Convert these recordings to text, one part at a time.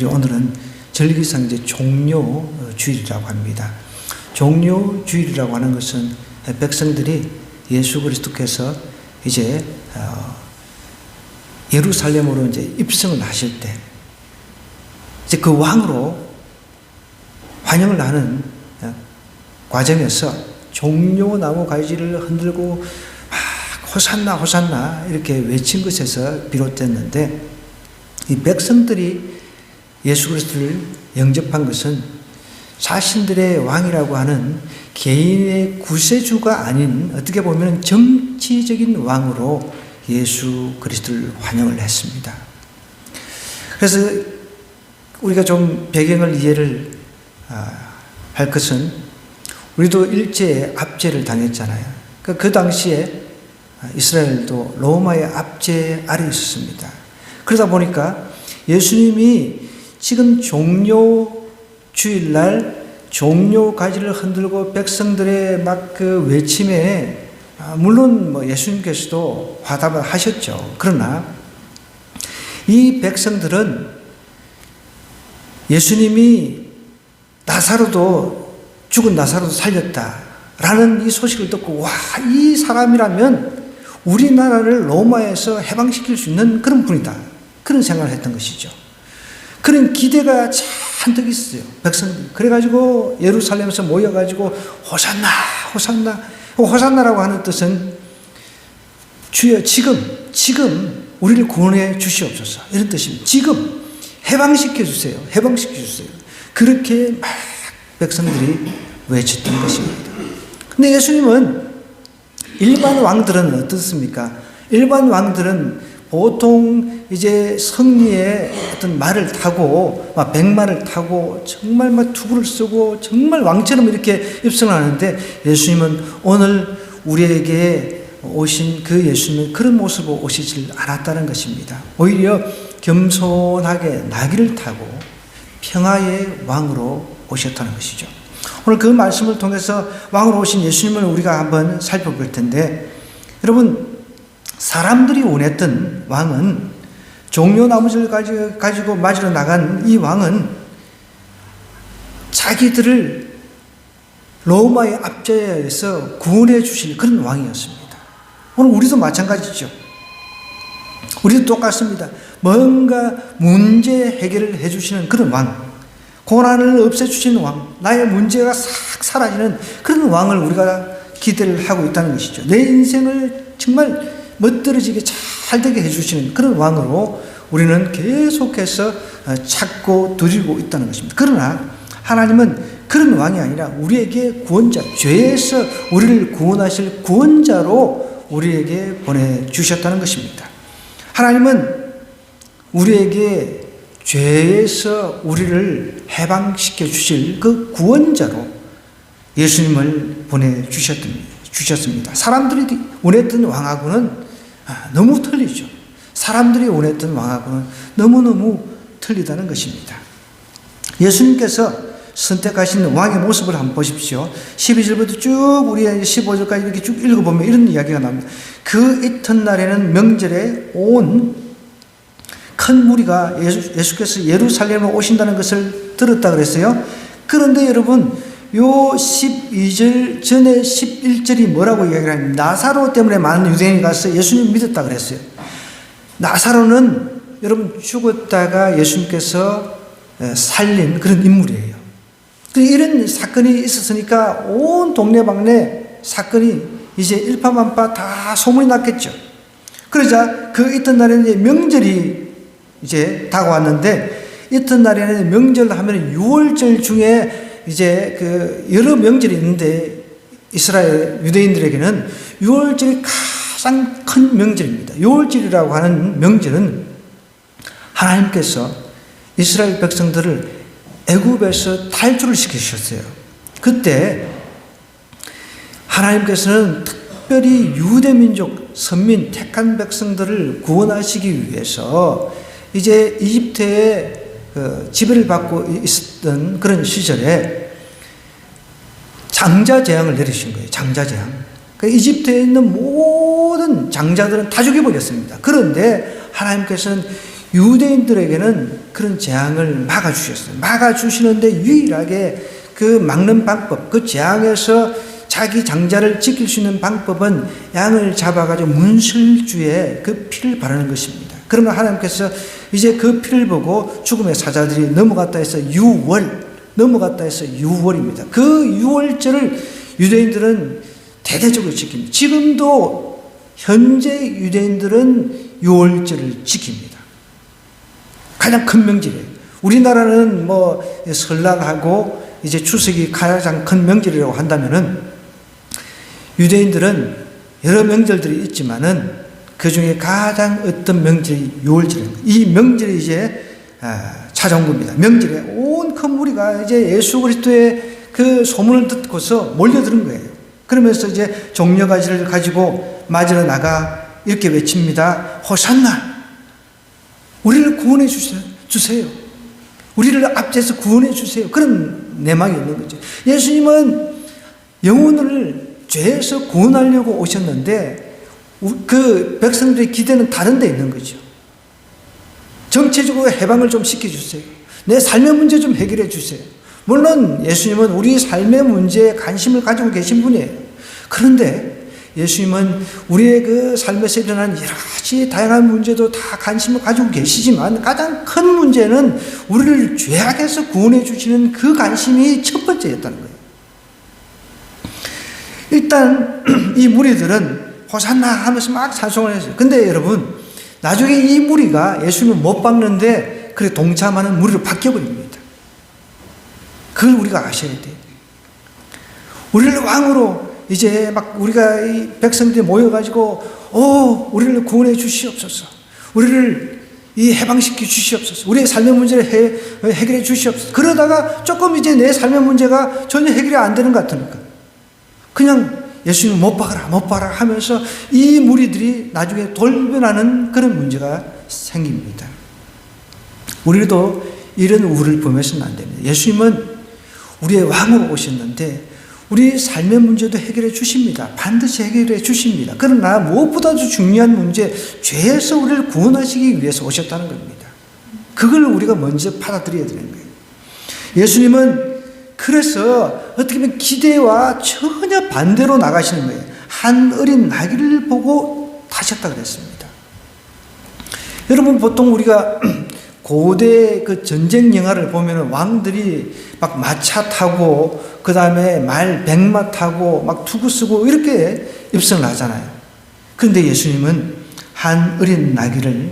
그리고 오늘은 절기상 이제 종료주일이라고 합니다. 종료주일이라고 하는 것은 백성들이 예수 그리스도께서 이제 예루살렘으로 이제 입성을 하실 때 이제 그 왕으로 환영을 하는 과정에서 종려나무 가지를 흔들고 막 호산나 호산나 이렇게 외친 것에서 비롯됐는데, 이 백성들이 예수 그리스도를 영접한 것은 자신들의 왕이라고 하는 개인의 구세주가 아닌 어떻게 보면 정치적인 왕으로 예수 그리스도를 환영을 했습니다. 그래서 우리가 좀 배경을 이해를 할 것은, 우리도 일제의 압제를 당했잖아요. 그 당시에 이스라엘도 로마의 압제 아래 있었습니다. 그러다 보니까 예수님이 지금 종료주일날 종료 가지를 흔들고 백성들의 막 그 외침에 물론 뭐 예수님께서도 화답을 하셨죠. 그러나 이 백성들은 예수님이 죽은 나사로도 살렸다라는 이 소식을 듣고, 와, 이 사람이라면 우리나라를 로마에서 해방시킬 수 있는 그런 분이다, 그런 생각을 했던 것이죠. 그런 기대가 잔뜩 있어요, 백성들. 그래가지고 예루살렘에서 모여가지고 호산나 호산나, 호산나라고 하는 뜻은 주여 지금 우리를 구원해 주시옵소서, 이런 뜻입니다. 지금 해방시켜 주세요, 해방시켜 주세요. 그렇게 막 백성들이 외쳤던 것입니다. 근데 예수님은, 일반 왕들은 어떻습니까? 일반 왕들은 보통 이제 승리의 어떤 말을 타고, 막 백마를 타고, 정말 막 투구를 쓰고, 정말 왕처럼 이렇게 입성을 하는데, 예수님은 오늘 우리에게 오신 그 예수님은 그런 모습으로 오시질 않았다는 것입니다. 오히려 겸손하게 나귀를 타고 평화의 왕으로 오셨다는 것이죠. 오늘 그 말씀을 통해서 왕으로 오신 예수님을 우리가 한번 살펴볼 텐데, 여러분, 사람들이 원했던 왕은, 종려나무를 가지고 맞으러 나간 이 왕은 자기들을 로마의 압제에서 구원해 주실 그런 왕이었습니다. 오늘 우리도 마찬가지죠. 우리도 똑같습니다. 뭔가 문제 해결을 해주시는 그런 왕, 고난을 없애주시는 왕, 나의 문제가 싹 사라지는 그런 왕을 우리가 기대를 하고 있다는 것이죠. 내 인생을 정말 멋들어지게 잘 되게 해주시는 그런 왕으로 우리는 계속해서 찾고 드리고 있다는 것입니다. 그러나 하나님은 그런 왕이 아니라 우리에게 구원자, 죄에서 우리를 구원하실 구원자로 우리에게 보내주셨다는 것입니다. 하나님은 우리에게 죄에서 우리를 해방시켜 주실 그 구원자로 예수님을 보내주셨습니다. 사람들이 원했던 왕하고는 너무 틀리죠. 사람들이 원했던 왕하고는 너무너무 틀리다는 것입니다. 예수님께서 선택하신 왕의 모습을 한번 보십시오. 12절부터 쭉 우리 15절까지 이렇게 쭉 읽어보면 이런 이야기가 나옵니다. 그 이튿날에는 명절에 온 큰 무리가 예수께서 예루살렘에 오신다는 것을 들었다 그랬어요. 그런데 여러분, 요 12절 전에 11절이 뭐라고 이야기를 하냐면, 나사로 때문에 많은 유대인이 가서 예수님 믿었다 그랬어요. 나사로는 여러분 죽었다가 예수님께서 살린 그런 인물이에요. 이런 사건이 있었으니까 온 동네방네 사건이 이제 일파만파 다 소문이 났겠죠. 그러자 그 이튿날에는 이제 명절이 이제 다가왔는데, 이튿날에는 명절 하면 6월절 중에 이제 그 여러 명절이 있는데, 이스라엘 유대인들에게는 6월절이 가장 큰 명절입니다. 6월절이라고 하는 명절은 하나님께서 이스라엘 백성들을 애굽에서 탈출을 시키셨어요. 그때 하나님께서는 특별히 유대민족, 선민, 택한 백성들을 구원하시기 위해서 이제 이집트에 지배를 받고 있었던 그런 시절에 장자재앙을 내리신 거예요. 장자재앙. 이집트에 있는 모든 장자들은 다 죽여버렸습니다. 그런데 하나님께서는 유대인들에게는 그런 재앙을 막아주셨어요. 막아주시는데 유일하게 그 막는 방법, 그 재앙에서 자기 장자를 지킬 수 있는 방법은 양을 잡아가지고 문설주에 그 피를 바르는 것입니다. 그러면 하나님께서 이제 그 피를 보고 죽음의 사자들이 넘어갔다 해서 넘어갔다 해서 유월입니다. 그 유월절을 유대인들은 대대적으로 지킵니다. 지금도 현재 유대인들은 유월절을 지킵니다. 가장 큰 명절이에요. 우리나라는 뭐 설날하고 이제 추석이 가장 큰 명절이라고 한다면은 유대인들은 여러 명절들이 있지만은 그 중에 가장 어떤 명절이 유월절입니다. 이 명절이 이제 찾아온 겁니다. 명절에 온 큰 무리가 이제 예수 그리스도의 그 소문을 듣고서 몰려드는 거예요. 그러면서 이제 종려가지를 가지고 맞으러 나가 이렇게 외칩니다. 호산나! 우리를 구원해 주세요. 우리를 앞에서 구원해 주세요. 그런 내막이 있는 거죠. 예수님은 영혼을 죄에서 구원하려고 오셨는데 그 백성들의 기대는 다른 데 있는 거죠. 정체적으로 해방을 좀 시켜주세요. 내 삶의 문제 좀 해결해 주세요. 물론 예수님은 우리 삶의 문제에 관심을 가지고 계신 분이에요. 그런데 예수님은 우리의 그 삶에서 일어난 여러 가지 다양한 문제도 다 관심을 가지고 계시지만 가장 큰 문제는 우리를 죄악에서 구원해 주시는 그 관심이 첫 번째였다는 거예요. 일단 이 무리들은 호산나 하면서 막 찬송을 했어요. 근데 여러분 나중에 이 무리가 예수님을 못 박는데 그래 동참하는 무리로 바뀌어버립니다. 그걸 우리가 아셔야 돼요. 우리를 왕으로 이제 막 우리가 이 백성들이 모여가지고 우리를 구원해 주시옵소서. 우리를 이 해방시켜 주시옵소서. 우리의 삶의 문제를 해결해 주시옵소서. 그러다가 조금 이제 내 삶의 문제가 전혀 해결이 안 되는 것 같으니까 그냥 예수님 못 박아라 하면서 이 무리들이 나중에 돌변하는 그런 문제가 생깁니다. 우리도 이런 우를 범해서는 안 됩니다. 예수님은 우리의 왕으로 오셨는데 우리 삶의 문제도 해결해 주십니다. 반드시 해결해 주십니다. 그러나 무엇보다도 중요한 문제, 죄에서 우리를 구원하시기 위해서 오셨다는 겁니다. 그걸 우리가 먼저 받아들여야 되는 거예요. 예수님은 그래서 어떻게 보면 기대와 전혀 반대로 나가시는 거예요. 한 어린 나귀를 보고 타셨다 그랬습니다. 여러분 보통 우리가 고대 그 전쟁 영화를 보면 왕들이 막 마차 타고 그 다음에 말 백마 타고 막 투구 쓰고 이렇게 입성을 하잖아요. 그런데 예수님은 한 어린 나귀를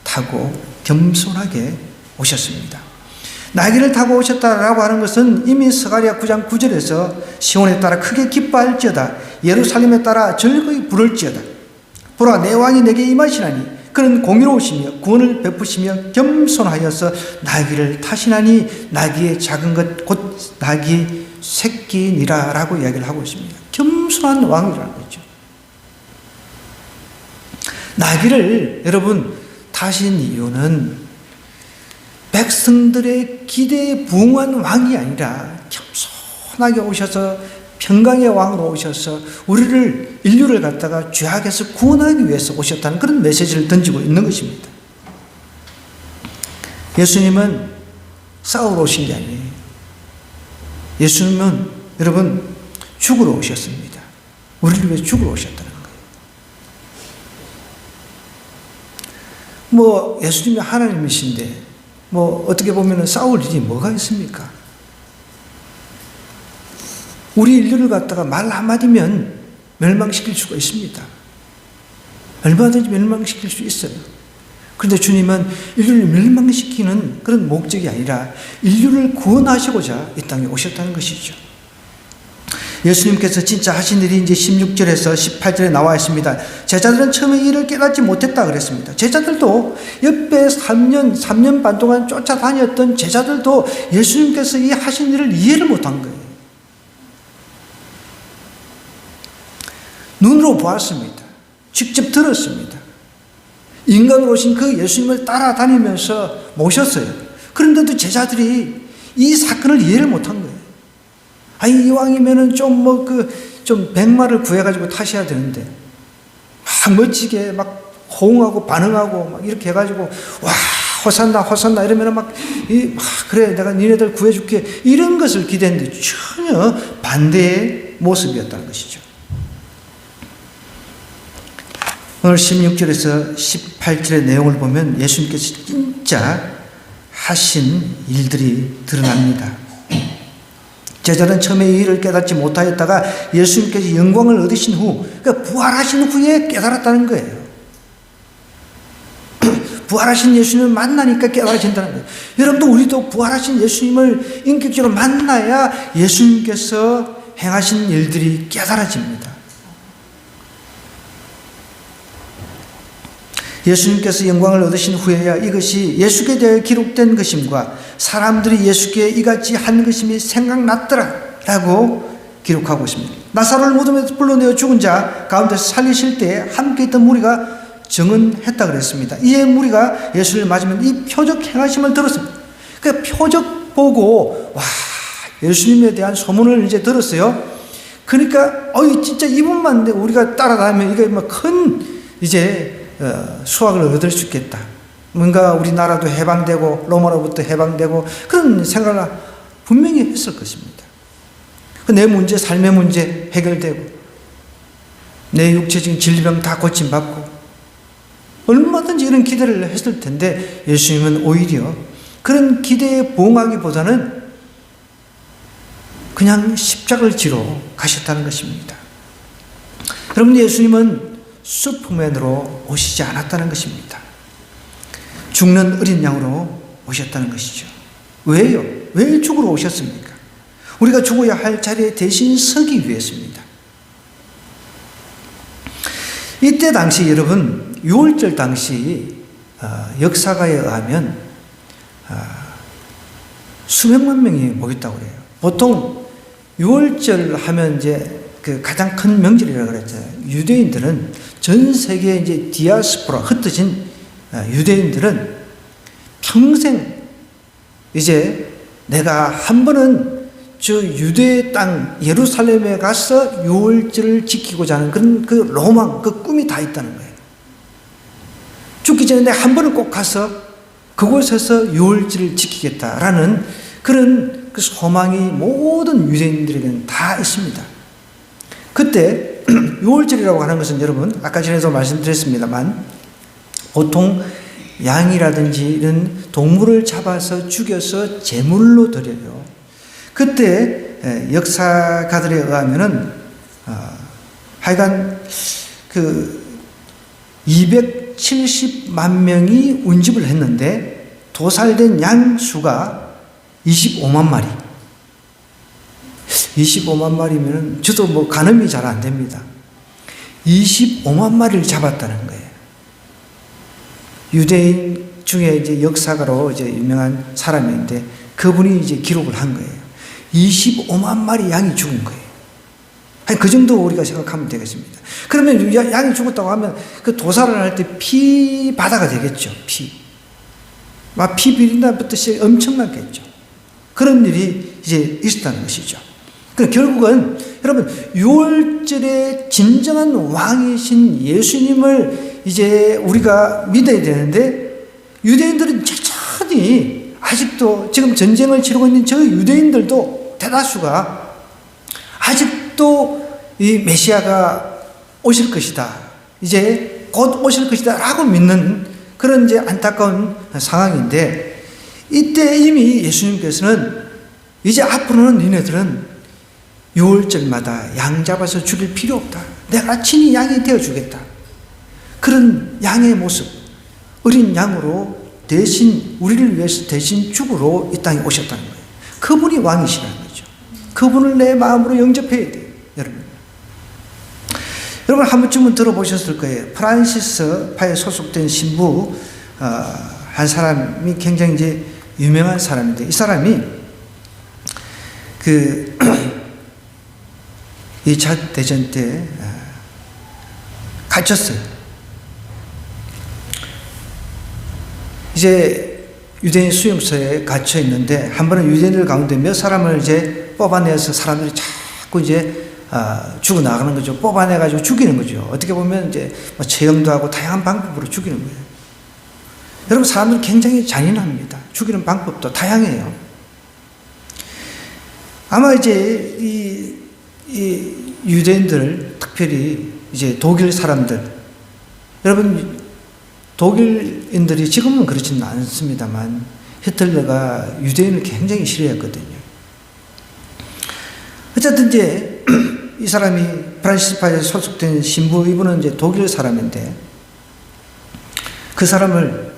타고 겸손하게 오셨습니다. 나귀를 타고 오셨다라고 하는 것은 이미 스가랴 9장 9절에서 시온에 따라 크게 기뻐할지어다 예루살렘에 따라 즐거이 부를지어다 보라 내 왕이 내게 임하시나니 그는 공의로우시며 구원을 베푸시며 겸손하여서 나귀를 타시나니 나귀의 작은 것 곧 나귀 새끼니라 라고 이야기를 하고 있습니다. 겸손한 왕이라는 거죠. 나귀를 여러분 타신 이유는 백성들의 기대에 부응한 왕이 아니라 겸손하게 오셔서 평강의 왕으로 오셔서 우리를 인류를 갖다가 죄악에서 구원하기 위해서 오셨다는 그런 메시지를 던지고 있는 것입니다. 예수님은 싸우러 오신 게 아니에요. 예수님은 여러분 죽으러 오셨습니다. 우리를 위해 죽으러 오셨다는 거예요. 뭐 예수님이 하나님이신데 뭐 어떻게 보면 싸울 일이 뭐가 있습니까? 우리 인류를 갖다가 말 한마디면 멸망시킬 수가 있습니다. 얼마든지 멸망시킬 수 있어요. 그런데 주님은 인류를 멸망시키는 그런 목적이 아니라 인류를 구원하시고자 이 땅에 오셨다는 것이죠. 예수님께서 진짜 하신 일이 이제 16절에서 18절에 나와 있습니다. 제자들은 처음에 이를 깨닫지 못했다 그랬습니다. 제자들도 옆에 3년 반 동안 쫓아다녔던 제자들도 예수님께서 이 하신 일을 이해를 못한 거예요. 눈으로 보았습니다. 직접 들었습니다. 인간으로 오신 그 예수님을 따라다니면서 모셨어요. 그런데도 제자들이 이 사건을 이해를 못한 거예요. 아니, 이왕이면은 좀 백마를 구해가지고 타셔야 되는데, 막 멋지게 막 호응하고 반응하고 막 이렇게 해가지고 와 호산나 호산나 이러면 그래 내가 니네들 구해줄게 이런 것을 기대했는데 전혀 반대의 모습이었다는 것이죠. 오늘 16절에서 18절의 내용을 보면 예수님께서 진짜 하신 일들이 드러납니다. 제자는 처음에 이 일을 깨닫지 못하였다가 예수님께서 영광을 얻으신 후, 그러니까 부활하신 후에 깨달았다는 거예요. 부활하신 예수님을 만나니까 깨달아진다는 거예요. 여러분도 우리도 부활하신 예수님을 인격적으로 만나야 예수님께서 행하신 일들이 깨달아집니다. 예수님께서 영광을 얻으신 후에야 이것이 예수께 대해 기록된 것임과 사람들이 예수께 이같이 한 것임이 생각났더라 라고 기록하고 있습니다. 나사로를 무덤에서 불러내어 죽은 자 가운데서 살리실 때 함께 있던 무리가 증언했다 그랬습니다. 이에 무리가 예수를 맞으면 이 표적 행하심을 들었습니다. 그 표적 보고 와 예수님에 대한 소문을 이제 들었어요. 그러니까 진짜 이분만 우리가 따라다니면 이게 큰 이제 수확을 얻을 수 있겠다. 뭔가 우리나라도 해방되고 로마로부터 해방되고 그런 생각을 분명히 했을 것입니다. 내 문제, 삶의 문제 해결되고 내 육체적인 질병 다 고침받고 얼마든지 이런 기대를 했을 텐데 예수님은 오히려 그런 기대에 부응하기보다는 그냥 십자가를 지러 가셨다는 것입니다. 여러분, 예수님은 슈퍼맨으로 오시지 않았다는 것입니다. 죽는 어린 양으로 오셨다는 것이죠. 왜요? 왜 죽으러 오셨습니까? 우리가 죽어야 할 자리에 대신 서기 위해서입니다. 이때 당시 여러분, 유월절 당시 역사가에 의하면 수백만 명이 모였다고 그래요. 보통 유월절 하면 이제 그 가장 큰 명절이라고 그랬잖아요. 유대인들은 전 세계에 이제 디아스포라 흩어진 유대인들은 평생 이제 내가 한 번은 저 유대 땅 예루살렘에 가서 유월절을 지키고자 하는 그런 그 로망, 그 꿈이 다 있다는 거예요. 죽기 전에 내가 한 번은 꼭 가서 그곳에서 유월절을 지키겠다라는 그런 그 소망이 모든 유대인들에게는 다 있습니다. 그때 유월절이라고 하는 것은 여러분 아까 전에도 말씀드렸습니다만 보통 양이라든지 이런 동물을 잡아서 죽여서 제물로 드려요. 그때 역사가들에 의하면은 하여간 그 270만 명이 운집을 했는데 도살된 양 수가 25만 마리. 25만 마리면은 저도 뭐 가늠이 잘 안 됩니다. 25만 마리를 잡았다는 거예요. 유대인 중에 이제 역사가로 이제 유명한 사람인데 그분이 이제 기록을 한 거예요. 25만 마리 양이 죽은 거예요. 그 정도 우리가 생각하면 되겠습니다. 그러면 양이 죽었다고 하면 그 도살을 할 때 피 바다가 되겠죠. 피 비린다부터 시작해 엄청나겠죠. 그런 일이 이제 있었다는 것이죠. 결국은 여러분 유월절에 진정한 왕이신 예수님을 이제 우리가 믿어야 되는데 유대인들은 여전히 아직도 지금 전쟁을 치르고 있는 저 유대인들도 대다수가 아직도 이 메시아가 오실 것이다. 이제 곧 오실 것이다 라고 믿는 그런 이제 안타까운 상황인데 이때 이미 예수님께서는 이제 앞으로는 니네들은 유월절마다 양 잡아서 죽일 필요 없다. 내가 친히 양이 되어주겠다. 그런 양의 모습, 어린 양으로 대신 우리를 위해서 대신 죽으러 이 땅에 오셨다는 거예요. 그분이 왕이시라는 거죠. 그분을 내 마음으로 영접해야 돼요. 여러분 한 번쯤은 들어보셨을 거예요. 프란시스파에 소속된 신부 한 사람이 굉장히 이제 유명한 사람인데 이 사람이 그 2차 대전 때 갇혔어요. 이제 유대인 수용소에 갇혀 있는데 한 번은 유대인들 가운데 몇 사람을 이제 뽑아내서 사람들이 자꾸 이제 죽어나가는 거죠. 뽑아내가지고 죽이는 거죠. 어떻게 보면 이제 뭐 체형도 하고 다양한 방법으로 죽이는 거예요. 여러분, 사람들은 굉장히 잔인합니다. 죽이는 방법도 다양해요. 아마 이제 이 유대인들, 특별히 이제 독일 사람들, 여러분, 독일인들이 지금은 그렇지는 않습니다만 히틀러가 유대인을 굉장히 싫어했거든요. 어쨌든 이제 이 사람이 프란시스파에 소속된 신부, 이분은 이제 독일 사람인데 그 사람을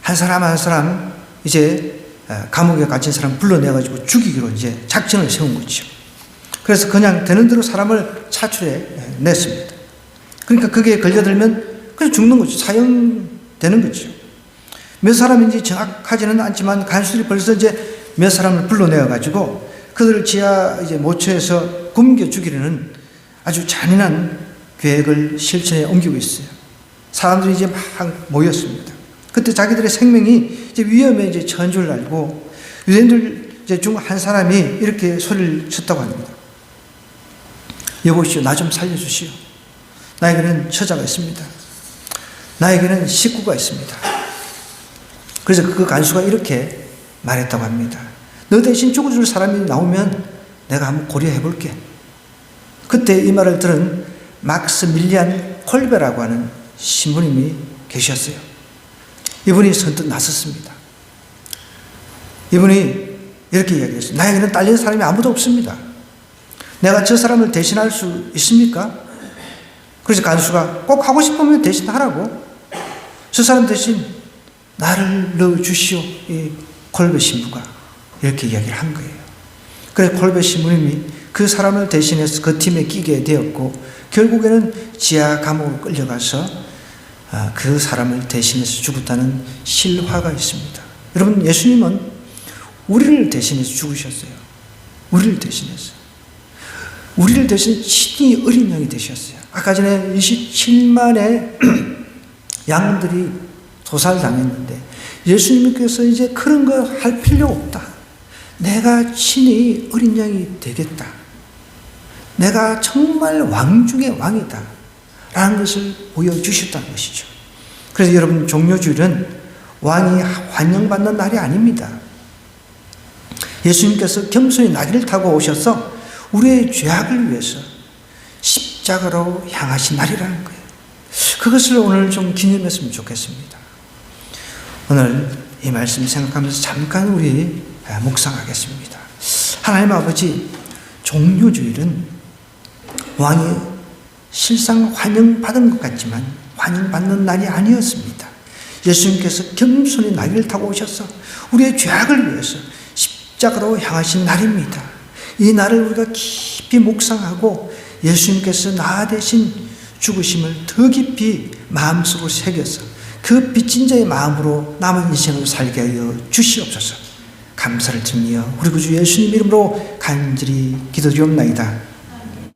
한 사람 한 사람 이제 감옥에 갇힌 사람 불러내가지고 죽이기로 이제 작전을 세운 거죠. 그래서 그냥 되는 대로 사람을 차출해 냈습니다. 그러니까 그게 걸려들면 그냥 죽는 거죠. 사형되는 거죠. 몇 사람인지 정확하지는 않지만 간수들이 벌써 이제 몇 사람을 불러내어가지고 그들을 지하 이제 모처에서 굶겨 죽이려는 아주 잔인한 계획을 실천에 옮기고 있어요. 사람들이 이제 막 모였습니다. 그때 자기들의 생명이 이제 위험에 이제 처한 줄 알고 유대인들 이제 중 한 사람이 이렇게 소리를 쳤다고 합니다. 여보시오, 나 좀 살려주시오. 나에게는 처자가 있습니다. 나에게는 식구가 있습니다. 그래서 그 간수가 이렇게 말했다고 합니다. 너 대신 죽어줄 사람이 나오면 내가 한번 고려해 볼게. 그때 이 말을 들은 막스 밀리안 콜베라고 하는 신부님이 계셨어요. 이분이 선뜻 나섰습니다. 이분이 이렇게 이야기했어요. 나에게는 딸린 사람이 아무도 없습니다. 내가 저 사람을 대신할 수 있습니까? 그래서 간수가 꼭 하고 싶으면 대신하라고. 저 사람 대신 나를 넣어주시오. 이 콜베 신부가 이렇게 이야기를 한 거예요. 그래서 콜베 신부님이 그 사람을 대신해서 그 팀에 끼게 되었고 결국에는 지하 감옥으로 끌려가서 그 사람을 대신해서 죽었다는 실화가 있습니다. 여러분, 예수님은 우리를 대신해서 죽으셨어요. 우리를 대신해서. 우리를 대신 친히 어린 양이 되셨어요. 아까 전에 27만의 양들이 도살당했는데 예수님께서 이제 그런 거 할 필요 없다. 내가 친히 어린 양이 되겠다. 내가 정말 왕 중의 왕이다. 라는 것을 보여주셨다는 것이죠. 그래서 여러분, 종료주일은 왕이 환영받는 날이 아닙니다. 예수님께서 겸손히 나귀를 타고 오셔서 우리의 죄악을 위해서 십자가로 향하신 날이라는 거예요. 그것을 오늘 좀 기념했으면 좋겠습니다. 오늘 이 말씀 생각하면서 잠깐 우리 묵상하겠습니다. 하나님 아버지, 종료주일은 왕이 실상 환영받은 것 같지만 환영받는 날이 아니었습니다. 예수님께서 겸손히 나귀를 타고 오셔서 우리의 죄악을 위해서 십자가로 향하신 날입니다. 이 날을 우리가 깊이 묵상하고 예수님께서 나 대신 죽으심을 더 깊이 마음속으로 새겨서 그 빚진 자의 마음으로 남은 인생을 살게 하여 주시옵소서. 감사를 드리며 우리 구주 예수님 이름으로 간절히 기도드리옵나이다.